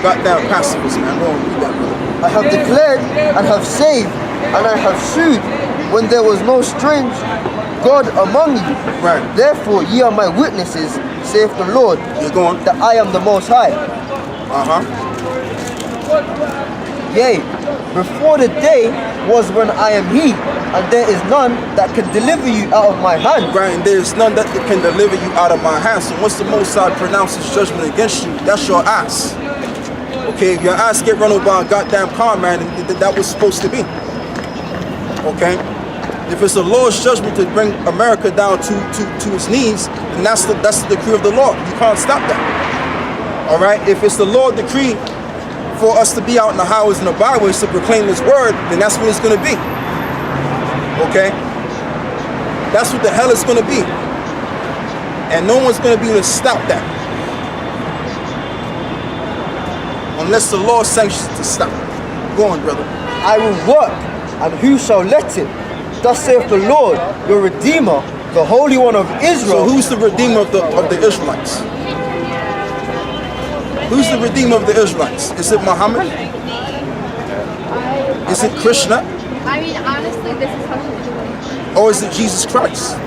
goddamn pacifist, man. Go on, read that, brother. I have declared and have saved, and I have sued when there was no strange God among you. Right. Therefore ye are my witnesses, saith the Lord, You're going. that I am the Most High. Yea, before the day was when I am He, and there is none that can deliver you out of my hand. Right, and there is none that can deliver you out of my hand. So once the Most High pronounces judgment against you, that's your ass. Okay, if your ass get run over by a goddamn car, man, that was supposed to be. Okay? If it's the Lord's judgment to bring America down to its knees, then that's the decree of the Lord. You can't stop that. All right? If it's the Lord decree for us to be out in the highways and the byways to proclaim His word, then that's what it's going to be. Okay? That's what the hell it's going to be. And no one's going to be able to stop that. Unless the Lord sanctions to stop. Go on, brother. I will work, and who shall let it? Thus saith the Lord, your Redeemer, the Holy One of Israel. So who's the Redeemer of the Israelites? Who's the Redeemer of the Israelites? Is it Muhammad? Is it Krishna? I mean, honestly, this is how she's doing it. Or is it Jesus Christ?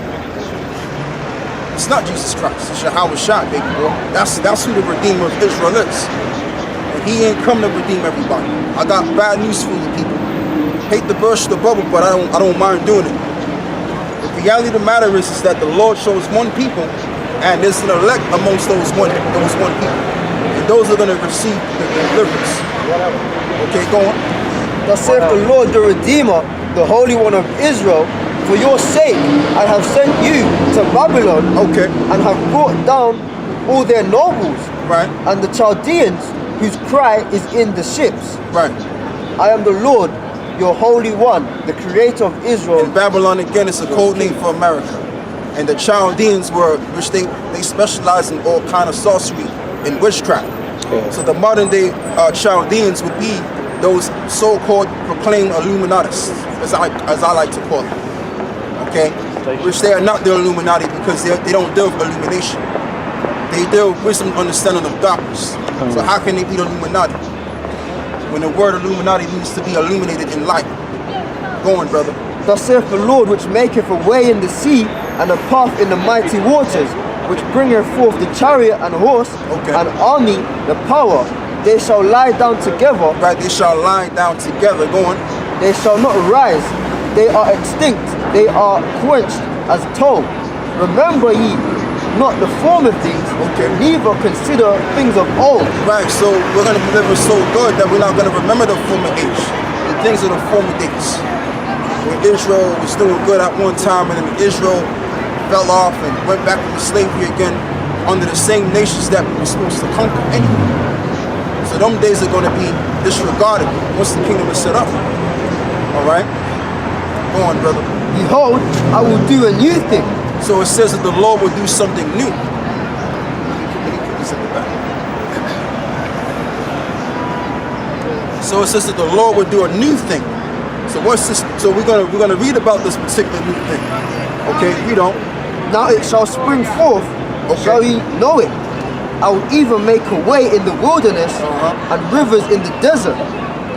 It's not Jesus Christ. It's Yahweh Shah, baby boy. That's who the Redeemer of Israel is. And He ain't come to redeem everybody. I got bad news for you people. Hate to burst the bubble, but I don't mind doing it. The reality of the matter is that the Lord chose one people, and there's an elect amongst those one people. And those are going to receive the deliverance. Okay, go on. Thus saith the Lord, the Redeemer, the Holy One of Israel, for your sake I have sent you to Babylon, Okay. and have brought down all their nobles, Right. and the Chaldeans, whose cry is in the ships. Right. I am the Lord, your Holy One, the Creator of Israel. And Babylon, again, is a code name for America. And the Chaldeans which they specialize in all kind of sorcery and witchcraft. So the modern day Chaldeans would be those so-called proclaimed Illuminatis, as I like to call them. Okay? Which they are not the Illuminati, because they don't deal with illumination. They deal with wisdom and understanding of darkness. So how can they be the Illuminati? When the word Illuminati means to be illuminated in light. Go on, brother. Thus saith the Lord, which maketh a way in the sea, and a path in the mighty waters, which bringeth forth the chariot and horse, and army, the power. They shall lie down together. Right, they shall lie down together. Go on. They shall not rise. They are extinct. They are quenched as tow. Remember ye not the former things, neither consider things of old. Right, so we're going to deliver so good that we're not going to remember the former age, the things of the former days. When Israel was doing good at one time, and then Israel fell off and went back into slavery again under the same nations that we were supposed to conquer anyway. So them days are going to be disregarded once the kingdom is set up. All right? Go on, brother. Behold, I will do a new thing. So it says that the Lord will do something new. So it says that the Lord will do a new thing. So what's this? So we're gonna read about this particular new thing. Okay, we don't. Now it shall spring forth, shall ye know it. I will even make a way in the wilderness, and rivers in the desert.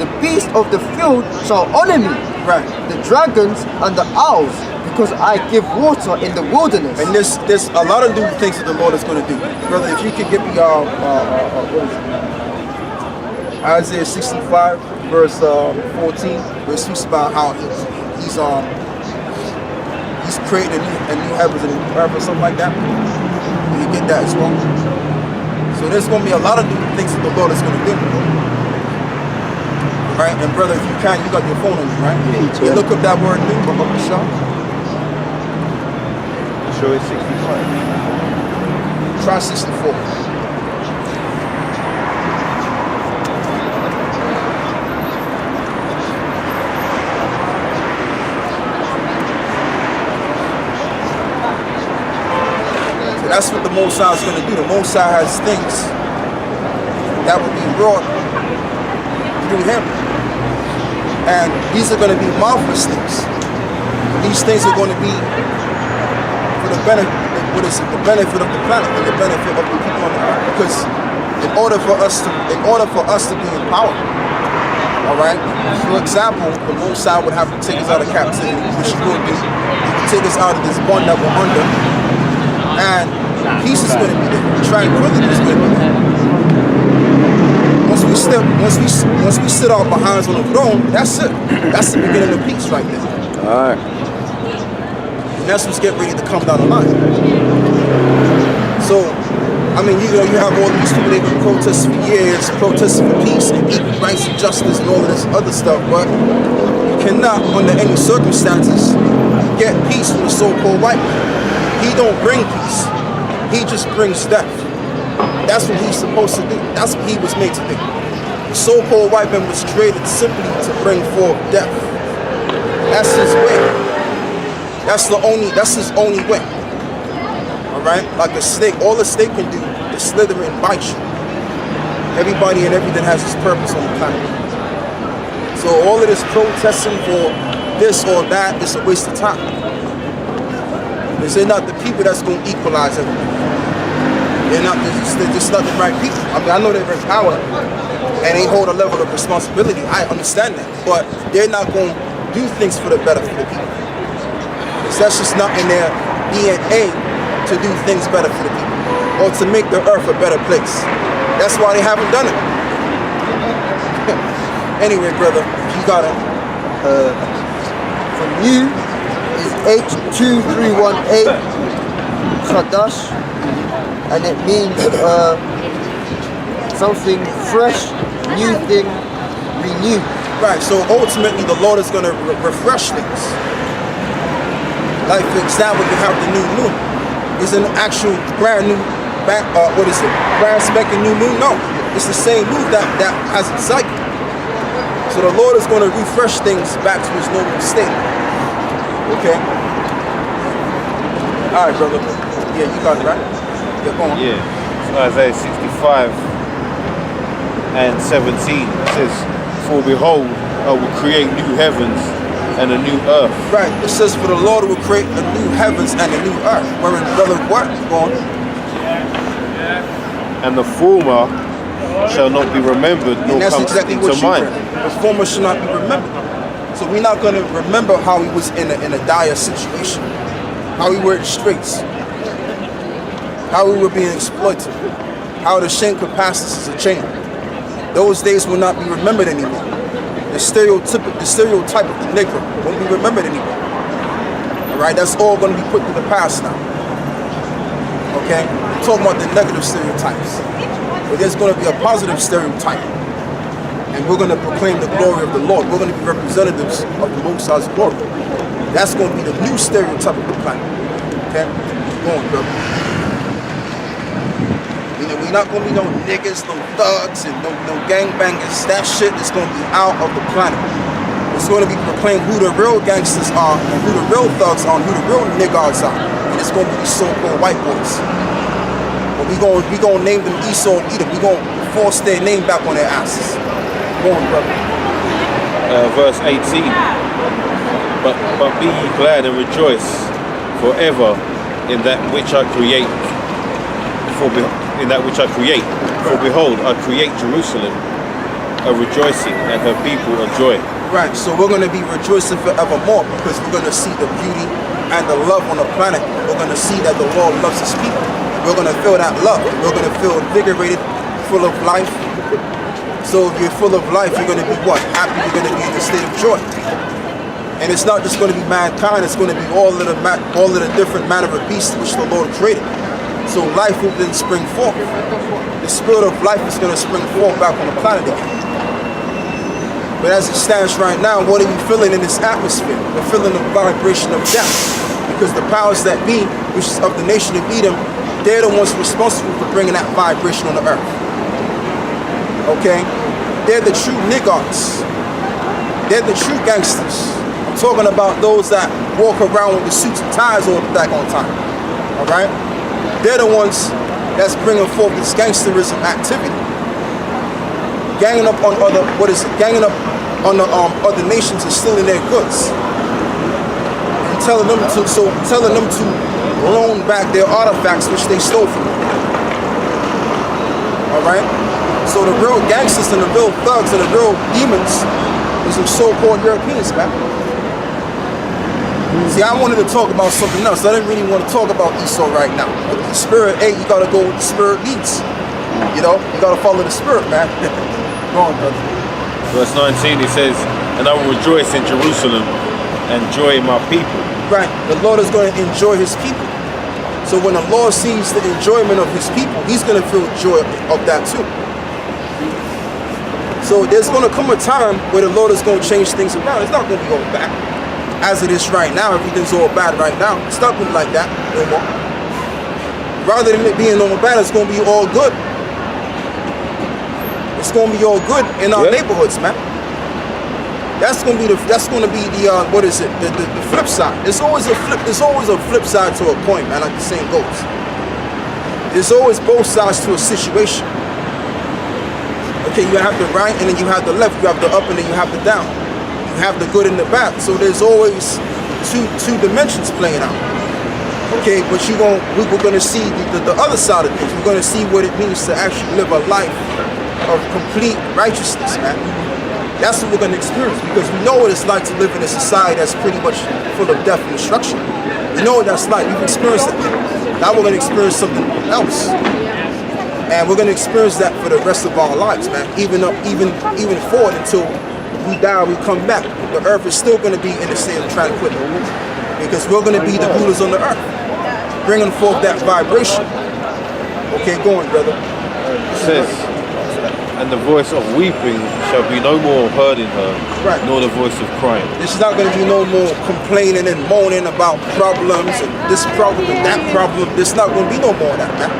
The beasts of the field shall honor me, Right. the dragons and the owls, because I give water in the wilderness. And there's a lot of new things that the Lord is going to do. Brother, if you could give me what is it? Isaiah 65, verse 14, where it speaks about how he's creating a new heavens and a new earth or something like that. Can you get that as well? So there's going to be a lot of new things that the Lord is going to do. Right? And brother, if you can, you got your phone on you, right? Yeah. You look up that word new. Show it 65. Try 64. So that's what the Most High is going to do. The Most High has things that will be wrought through Him. And these are going to be marvelous things. These things are going to be for the benefit, the benefit of the planet and the benefit of the people on the earth. Because in order for us to be empowered. All right. For example, the Most High would have to take us out of captivity, which He will do. He would take us out of this bond that we're under, and peace is going to be there. Tranquility is going to be there. Once we sit our behinds on the throne, that's it. That's the beginning of peace right there. All right. And that's what's getting ready to come down the line. So, I mean, you have all these people, they've been protesting for years, protesting for peace and equal rights and justice and all of this other stuff, but you cannot, under any circumstances, get peace from the so-called white man. He don't bring peace. He just brings death. That's what he's supposed to do. That's what he was made to do. The so-called white man was created simply to bring forth death. That's his way. That's his only way. Alright? Like a snake, all a snake can do is slither and bite you. Everybody and everything has its purpose on the planet. So all of this protesting for this or that is a waste of time. Because they're not the people that's going to equalize everything. They're just not the right people. I mean, I know they're in power and they hold a level of responsibility. I understand that. But they're not going to do things for the better for the people. Because that's just not in their DNA to do things better for the people or to make the earth a better place. That's why they haven't done it. Anyway, brother, you got it. From you is H2318 Khadash, and it means something fresh, new thing, renew. Right, so ultimately the Lord is going to refresh things. Like for example, you have the new moon. It's an actual brand new, brand spanking new moon? No, it's the same moon that has a cycle. So the Lord is going to refresh things back to His normal state. Okay? All right, brother. Yeah, you got it, right? Yeah, go on. Yeah. So Isaiah 65 and 17 says, "For behold, I will create new heavens and a new earth." Right. It says, "For the Lord will create a new heavens and a new earth." Wherein, brother, what? Go on. "And the former shall not be remembered, nor And that's come exactly into what you mind." read. The former should not be remembered. So we're not going to remember how he was in a dire situation, how we were in straits, how we were being exploited, how the shame could pass us as a chain. Those days will not be remembered anymore. The stereotype of the Negro won't be remembered anymore. All right, that's all going to be put to the past now. Okay, we're talking about the negative stereotypes, but there's going to be a positive stereotype. And we're going to proclaim the glory of the Lord. We're going to be representatives of the Most High's glory. That's going to be the new stereotype of the planet. Okay? Go on, brother. You know, we're not going to be no niggas, no thugs, and no gangbangers. That shit is going to be out of the planet. It's going to be proclaimed who the real gangsters are, and who the real thugs are, and who the real niggas are. And it's going to be these so-called white boys. But we going to name them Esau and Edom. We're going to force their name back on their asses. Verse 18, but be ye glad and rejoice forever in that which I create. For behold, I create Jerusalem a rejoicing, and her people a joy. Right, so we're going to be rejoicing forevermore, because we're going to see the beauty and the love on the planet. We're going to see that the Lord loves His people. We're going to feel that love. We're going to feel invigorated, full of life. So if you're full of life, you're going to be what? Happy. You're going to be in a state of joy. And it's not just going to be mankind. It's going to be all of the different manner of beasts which the Lord created. So life will then spring forth. The spirit of life is going to spring forth back on the planet again. But as it stands right now, what are we feeling in this atmosphere? We're feeling the vibration of death. Because the powers that be, which is of the nation of Edom, they're the ones responsible for bringing that vibration on the earth. Okay? They're the true niggas. They're the true gangsters. I'm talking about those that walk around with the suits and ties all the daggone time. Alright? They're the ones that's bringing forth this gangsterism activity. Ganging up on other nations and stealing their goods. And telling them to loan back their artifacts which they stole from them. right? So the real gangsters and the real thugs and the real demons is the so-called Europeans, man. See, I wanted to talk about something else. I didn't really want to talk about Esau right now. But the spirit, hey, you gotta go with the spirit leads. You know, you gotta follow the spirit, man. Go on, brother. Verse 19, he says, and I will rejoice in Jerusalem and joy in my people. Right, the Lord is going to enjoy his people. So when the Lord sees the enjoyment of his people, he's going to feel joy of that too. So there's going to come a time where the Lord is going to change things around. It's not going to be all bad. As it is right now, everything's all bad right now. It's not going to be like that no more. Rather than it being all bad, it's going to be all good. It's going to be all good in our neighborhoods, man. That's going to be the what is it? The flip side. There's always a flip side to a coin, man. Like the saying goes. There's always both sides to a situation. Okay, you have the right and then you have the left. You have the up and then you have the down. You have the good and the bad. So there's always two dimensions playing out. Okay, but we're gonna see the other side of things. We're gonna see what it means to actually live a life of complete righteousness, man. That's what we're gonna experience, because we know what it's like to live in a society that's pretty much full of death and destruction. We know what that's like. We've experienced it. Now we're gonna experience something else. And we're gonna experience that for the rest of our lives, man. Even forward until we die, we come back. The earth is still gonna be in a state of tranquility, because we're gonna be the rulers on the earth, bringing forth that vibration. Okay, go on, brother. It says, and the voice of weeping shall be no more heard in her, right, nor the voice of crying. There's not going to be no more complaining and moaning about problems and this problem and that problem. There's not going to be no more of that, man.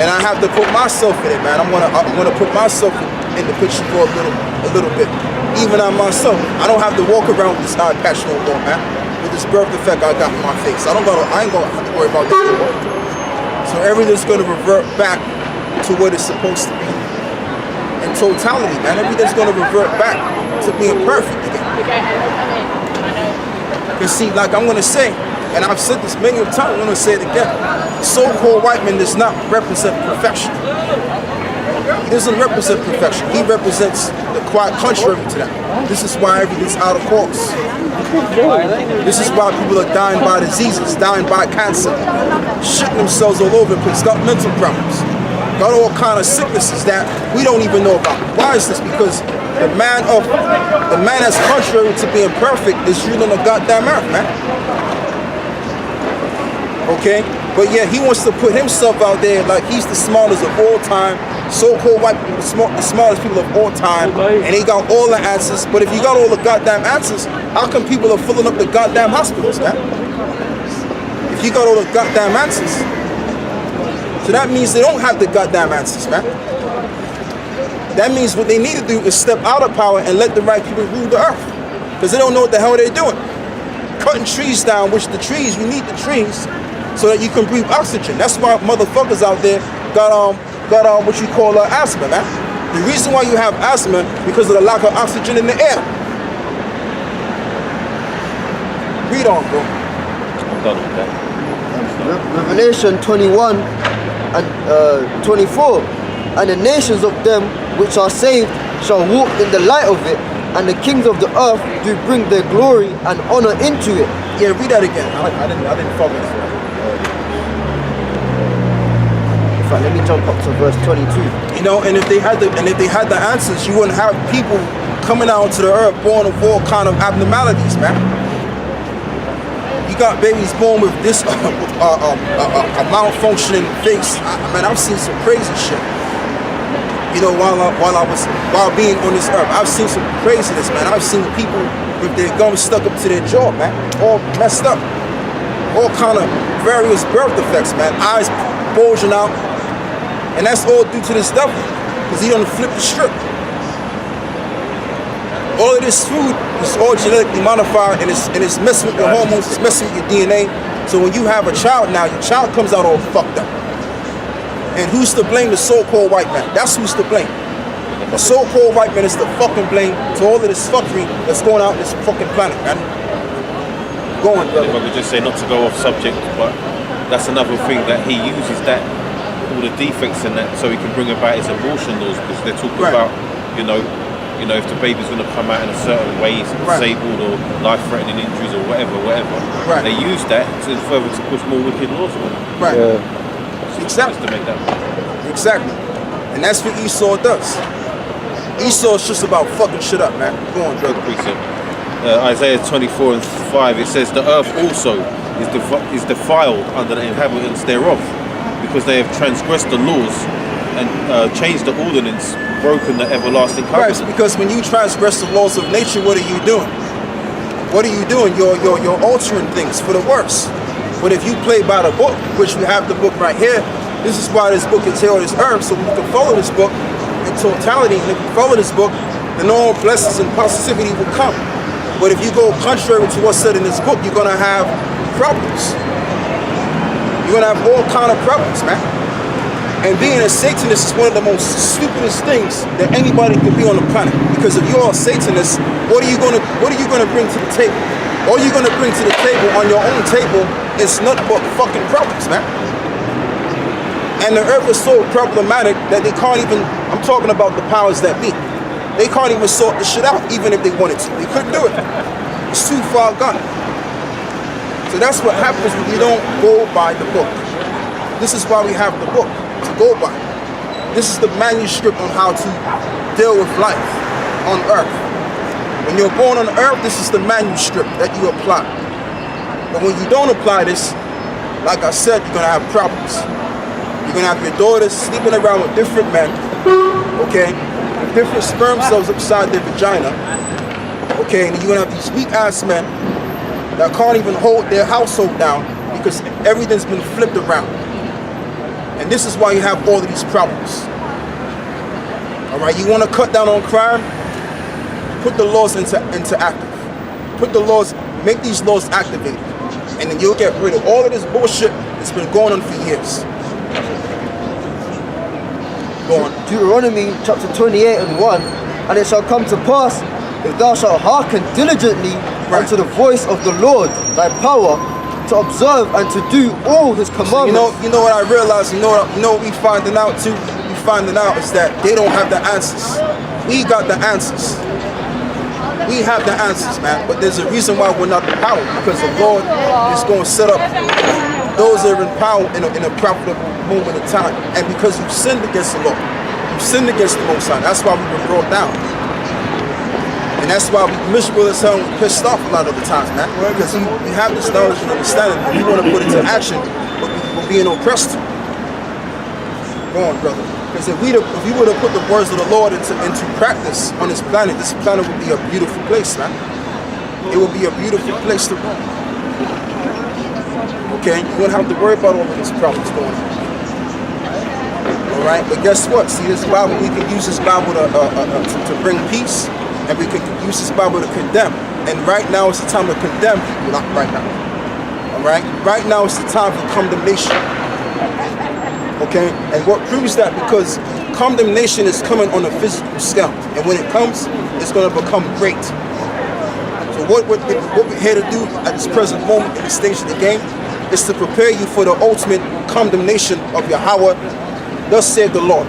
And I have to put myself in it, man. I'm gonna put myself in the picture for a little bit. Even I myself, I don't have to walk around with this eye patch no more, man. With this birth defect I got in my face, I ain't gonna have to worry about that anymore. So everything's gonna revert back to what it's supposed to be. In totality, man, everything's gonna revert back to being perfect again. Because see, like I'm gonna say, and I've said this many times, I'm gonna say it again, so-called white man does not represent perfection. He doesn't represent perfection. He represents the quite contrary to that. This is why everything's out of course. This is why people are dying by diseases, dying by cancer, shitting themselves all over the place, got mental problems, got all kind of sicknesses that we don't even know about. Why is this? Because the man that's contrary to being perfect is ruling the goddamn earth, man. Okay? But yeah, he wants to put himself out there like he's the smartest of all time, so-called white people, the smartest people of all time, and he got all the answers. But if you got all the goddamn answers, how come people are filling up the goddamn hospitals, man? If you got all the goddamn answers. So that means they don't have the goddamn answers, man. That means what they need to do is step out of power and let the right people rule the earth. Because they don't know what the hell they're doing. Cutting trees down, which the trees, you need the trees so that you can breathe oxygen. That's why motherfuckers out there got what you call asthma, man. The reason why you have asthma because of the lack of oxygen in the air. Read on, bro. I'm done with that. Revelation 21 and 24. And the nations of them which are saved shall walk in the light of it, and the kings of the earth do bring their glory and honor into it. Yeah, read that again. I didn't follow it. In fact, let me jump up to verse 22. You know, and if they had the answers, you wouldn't have people coming out to the earth born of all kind of abnormalities, man. You got babies born with this a malfunctioning face. Man, I've seen some crazy shit. You know, while being on this earth, I've seen some craziness, man. I've seen people with their gums stuck up to their jaw, man, all messed up, all kind of various birth defects, man. Eyes bulging out, and that's all due to this devil, because he done flipped the script. All of this food is all genetically modified, and it's messing with your hormones, it's messing with your DNA. So when you have a child now, your child comes out all fucked up. And who's to blame? The so-called white man. That's who's to blame. The so-called white man is the fucking blame to all of this fuckery that's going out on this fucking planet, man. Go on, brother. If I could just say, not to go off subject, but that's another thing that he uses that all the defects in that, so he can bring about his abortion laws, because they're talking about, you know, if the baby's going to come out in a certain way, it's disabled or life-threatening injuries or whatever. Right. They use that to further to push more wicked laws on them. Right. Exactly. To make that. Exactly. And that's what Esau does. Esau's just about fucking shit up, man. Go on, brother. Isaiah 24:5, it says, the earth also is defiled under the inhabitants thereof, because they have transgressed the laws and changed the ordinance, broken the everlasting covenant. Right, because when you transgress the laws of nature, what are you doing? What are you doing? You're altering things for the worse. But if you play by the book, which we have the book right here, this is why this book entails this herb, so we can follow this book in totality. And if you follow this book, then all blessings and positivity will come. But if you go contrary to what's said in this book, you're gonna have problems. You're gonna have all kind of problems, man. And being a Satanist is one of the most stupidest things that anybody could be on the planet. Because if you're a Satanist, what are you gonna bring to the table? All you're gonna bring to the table on your own table is nothing but fucking problems, man. And the earth is so problematic that they can't even, I'm talking about the powers that be, they can't even sort the shit out, even if they wanted to. They couldn't do it. It's too far gone. So that's what happens when you don't go by the book. This is why we have the book, to go by. This is the manuscript on how to deal with life on earth. When you're born on earth, this is the manuscript that you apply. But when you don't apply this, like I said, you're gonna have problems. You're gonna have your daughters sleeping around with different men, okay, with different sperm cells upside their vagina, okay, and then you're gonna have these weak ass men that can't even hold their household down because everything's been flipped around. And this is why you have all of these problems. All right, you want to cut down on crime? Put the laws into active. Put the laws, make these laws activated, and then you'll get rid of all of this bullshit that's been going on for years. Go on. Deuteronomy chapter 28:1, and it shall come to pass, if thou shalt hearken diligently unto the voice of the Lord thy power, to observe and to do all his commandments. So you know what I realized, you know what we finding out too? We finding out is that they don't have the answers. We got the answers. We have the answers, man. But there's a reason why we're not the power, because the Lord is going to set up those that are in power in a profitable moment of time. And because you sinned against the Lord, you sinned against the Most High. That's why we've been brought down. And that's why we miserable as hell and pissed off a lot of the times, man. Because we have this knowledge and understanding, but we want to put it to action, but we're being oppressed. Go on, brother. Because if we were to put the words of the Lord into practice on this planet would be a beautiful place, man. It would be a beautiful place to roam. Okay, you wouldn't have to worry about all of these problems going on. All right, but guess what? See, this Bible, we can use this Bible to bring peace, and we can use this Bible to condemn. And right now is the time to condemn people, not right now. All right? Right now is the time for condemnation. Okay? And what proves that? Because condemnation is coming on a physical scale. And when it comes, it's going to become great. So what we're here to do at this present moment in the stage of the game is to prepare you for the ultimate condemnation of Yahweh. Thus saith the Lord.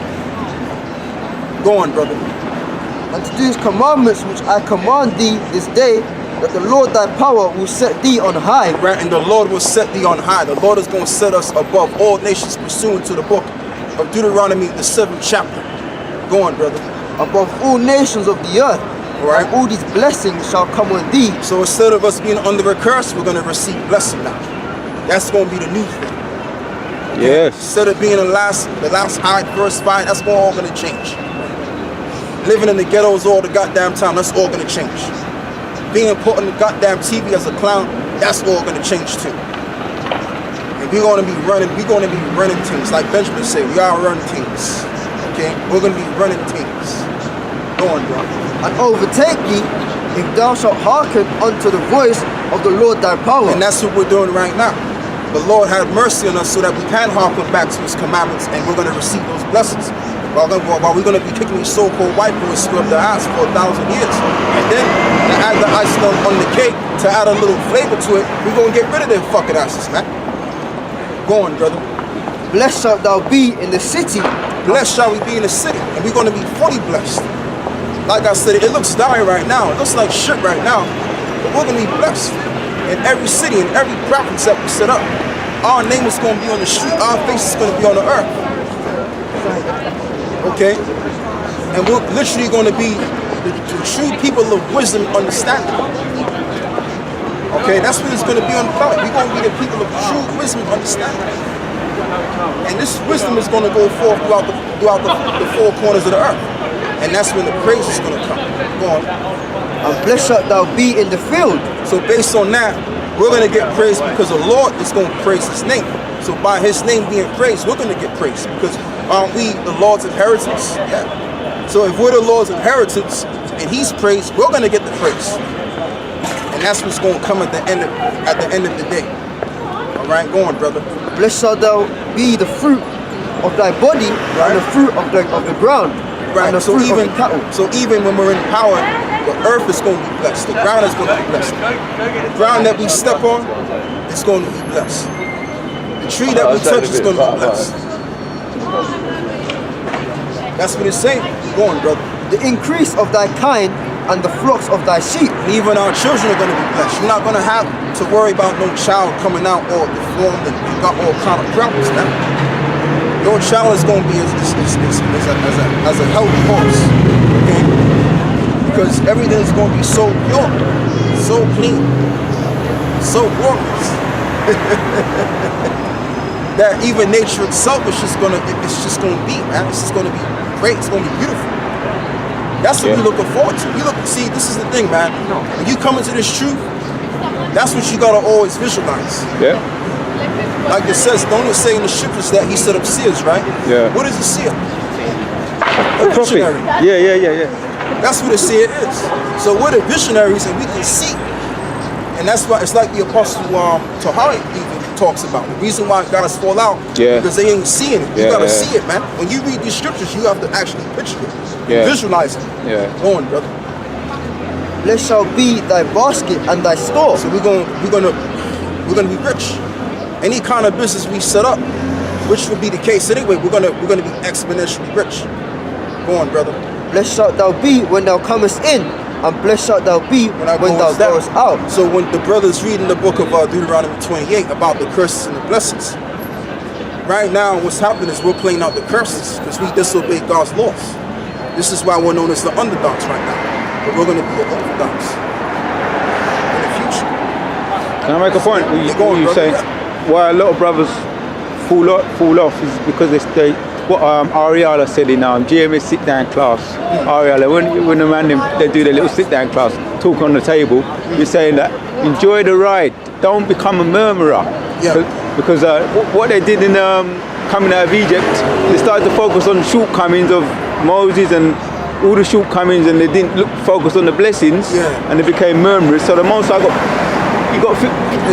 Go on, brother. And to do his commandments which I command thee this day, that the Lord thy power will set thee on high. Right, and the Lord will set thee on high. The Lord is going to set us above all nations pursuant to the book of Deuteronomy, the 7th chapter. Go on, brother. Above all nations of the earth. Right. And all these blessings shall come on thee. So instead of us being under a curse, we're going to receive blessing now. That's going to be the new thing. Yes. Instead of being the last high, first fight, that's all going to change. Living in the ghettos all the goddamn time, that's all going to change. Being put on the goddamn TV as a clown, that's all going to change too. And we're going to be running things. Like Benjamin said, we are running things. Okay? We're going to be running things. Go on, bro. And overtake thee, if thou shalt hearken unto the voice of the Lord thy power. And that's what we're doing right now. The Lord had mercy on us so that we can hearken back to his commandments, and we're going to receive those blessings. While we're going to be kicking these so-called white boys through up the ass for 1,000 years. And then, to add the icing on the cake, to add a little flavor to it, we're going to get rid of their fucking asses, man. Go on, brother. Blessed shalt thou be in the city. Blessed shall we be in the city, and we're going to be fully blessed. Like I said, it looks dire right now. It looks like shit right now, but we're going to be blessed in every city, in every province that we set up. Our name is going to be on the street. Our face is going to be on the earth. Okay? And we're literally going to be the true people of wisdom and understanding. Okay? That's what it's going to be on the planet. We're going to be the people of true wisdom and understanding. And this wisdom is going to go forth throughout the four corners of the earth. And that's when the praise is going to come. Go on. And blessed shalt thou be in the field. So based on that, we're going to get praised because the Lord is going to praise his name. So by his name being praised, we're going to get praised because aren't we the Lord's inheritance? Yeah. So if we're the Lord's inheritance and he's praised, we're going to get the praise. And that's what's going to come at the end of the day. All right, go on, brother. Blessed shalt thou be the fruit of thy body, and the fruit of the ground, right. and the fruit of the cattle. So even when we're in power, the earth is going to be blessed. The ground is going to be blessed. The ground that we step on is going to be blessed. The tree that we touch is going to be blessed. That's what it's saying. Go on, brother. The increase of thy kind and the flocks of thy sheep. And even our children are going to be blessed. You're not going to have to worry about no child coming out all deformed and got all kind of problems now. Your child is going to be as a healthy horse, okay? Because everything is going to be so pure, so clean, so glorious that even nature itself is just going to be, man. It's just going to be great. It's going to be beautiful. That's what we're looking forward to. See, this is the thing, man. When you come into this truth, that's what you gotta always visualize. Yeah. Like it says, don't it say in the scriptures that he set up seers, right? Yeah. What is a seer? A prophet. Yeah. That's what a seer is. So we're the visionaries and we can see. And that's why it's like the apostle Tahari even talks about. The reason why guys fall out, because they ain't seeing it. You gotta see it, man. When you read these scriptures, you have to actually picture it. Visualize it. Go on, brother. Blessed shall be thy basket and thy store. So we're gonna be rich. Any kind of business we set up, which would be the case anyway, we're gonna be exponentially rich. Go on, brother. Blessed shalt thou be when thou comest in, and blessed shalt thou be when thou goest out. So when the brother's reading the book of Deuteronomy 28 about the curses and the blessings, right now what's happening is we're playing out the curses because we disobeyed God's laws. This is why we're known as the underdogs right now. But we're going to be the orthodox in the future. Can I make a point? You say why a lot of brothers fall off is because they what Ariala said in GMS sit down class. Ariala, when the man they do their little sit down class, talk on the table, you're saying that enjoy the ride, don't become a murmurer. Because what they did in coming out of Egypt, they started to focus on shortcomings of Moses and all the shortcomings, and they didn't focus on the blessings, and they became murmurers. So the Most High got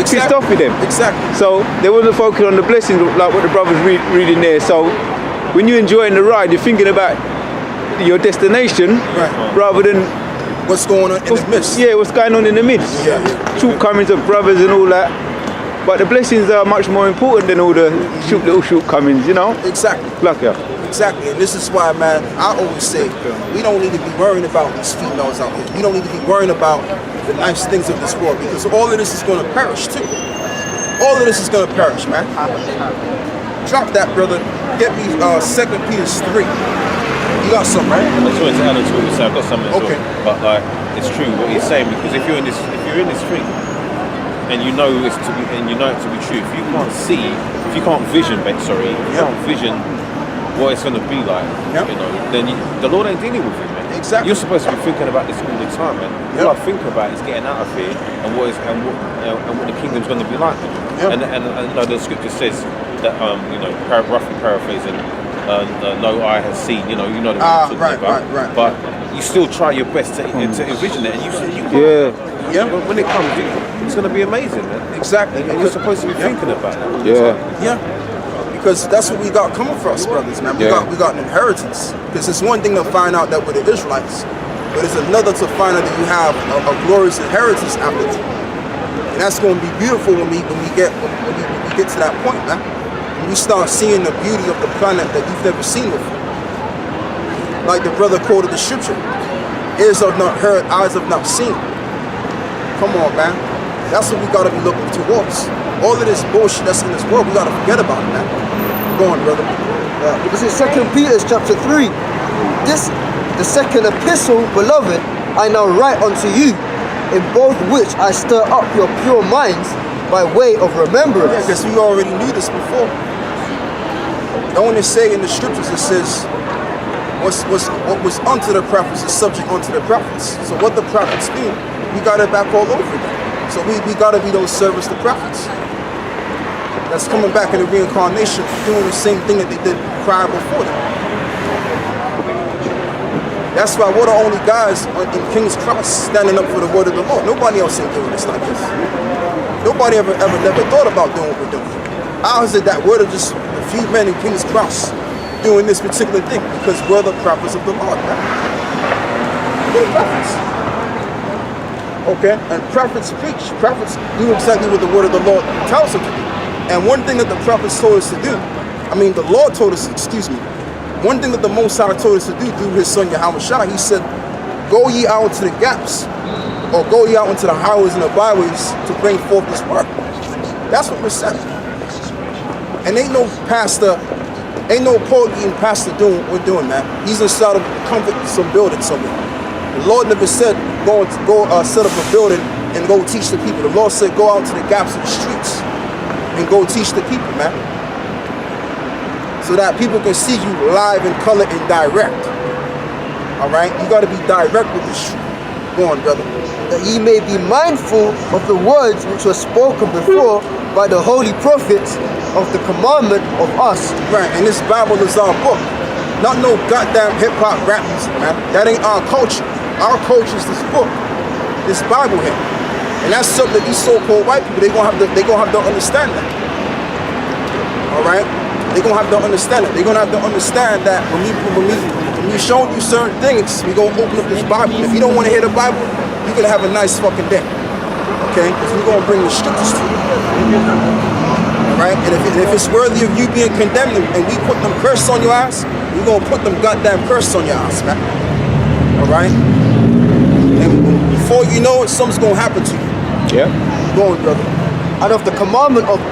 pissed off with them. Exactly. So they wasn't focusing on the blessings like what the brothers reading there. So when you're enjoying the ride, you're thinking about your destination rather than what's going on in the midst. Yeah, what's going on in the midst. Shortcomings of brothers and all that. But the blessings are much more important than all the little shortcomings, you know? Exactly. Exactly. And this is why, man, I always say we don't need to be worrying about these females out here. We don't need to be worrying about the nice things of this world because all of this is going to perish too. All of this is going to perish, man. Drop that, brother. Get me 2 Peter 3. You got something, right? I just wanted to add on to what you said. I've got something as well. But like, it's true what he's saying because if you're in this thing and you know it to be true, if you can't see, if you can't vision, what it's going to be like, you know, then the Lord ain't dealing with you, man. Exactly. You're supposed to be thinking about this all the time, man. All I think about is getting out of here and what the kingdom's going to be like. And you know, the scripture says that roughly paraphrasing, no eye has seen. You know the one I'm talking about. Right. But you still try your best to envision it, and you can't. When it comes, it's going to be amazing, man. Exactly. And you're supposed to be thinking about it. Because that's what we got coming for us, brothers, man. We got an inheritance. Because it's one thing to find out that we're the Israelites, but it's another to find out that you have a glorious inheritance after you. And that's going to be beautiful when we get to that point, man. And you start seeing the beauty of the planet that you've never seen before. Like the brother quoted the scripture, ears have not heard, eyes have not seen. Come on, man. That's what we gotta be looking towards. All of this bullshit that's in this world, we gotta forget about it, man. Go on, brother. This is 2 Peter chapter 3. This, the second epistle, beloved, I now write unto you, in both which I stir up your pure minds by way of remembrance. Yeah, because we already knew this before. Don't it say in the scriptures, it says, what was unto the prophets is subject unto the prophets. So what the prophets do, we got it back all over again. So we gotta be those servants to prophets. That's coming back in the reincarnation, doing the same thing that they did prior before them. That's why we're the only guys in King's Cross standing up for the word of the Lord. Nobody else ain't doing this like this. Nobody ever never thought about doing what we're doing. How is it that we're just a few men in King's Cross doing this particular thing? Because we're the prophets of the Lord. Man. We're the prophets. Okay? And prophets preach. Prophets do exactly what the word of the Lord tells them to do. And one thing that the prophets told us to do, the Lord told us, one thing that the Most High told us to do through his son Yahushua, he said, go ye out into the gaps, or go ye out into the highways and the byways to bring forth this work. That's what we're saying. And ain't no pastor, ain't no Paul eating pastor doing what we're doing, man. He's inside of comfort some building somewhere. The Lord never said, go set up a building and go teach the people. The Lord said, go out to the gaps of the streets and go teach the people, man. So that people can see you live in color and direct. All right? You got to be direct with this shit. Go on, brother. That ye may be mindful of the words which were spoken before by the holy prophets of the commandment of us. Right, and this Bible is our book. Not no goddamn hip-hop rap music, man. That ain't our culture. Our culture is this book. This Bible here. And that's something that these so-called white people, they gonna have to understand that. All right? They're gonna have to understand it. They're gonna have to understand that when we showing you certain things, we're gonna open up this Bible. If you don't want to hear the Bible, you're gonna have a nice fucking day. Okay? Because we're gonna bring the scriptures to you. Alright? And if it's worthy of you being condemned and we put them curses on your ass, we're gonna put them goddamn curses on your ass, man. Alright? And before you know it, something's gonna happen to you. Yeah. Go on, brother. And of the commandment of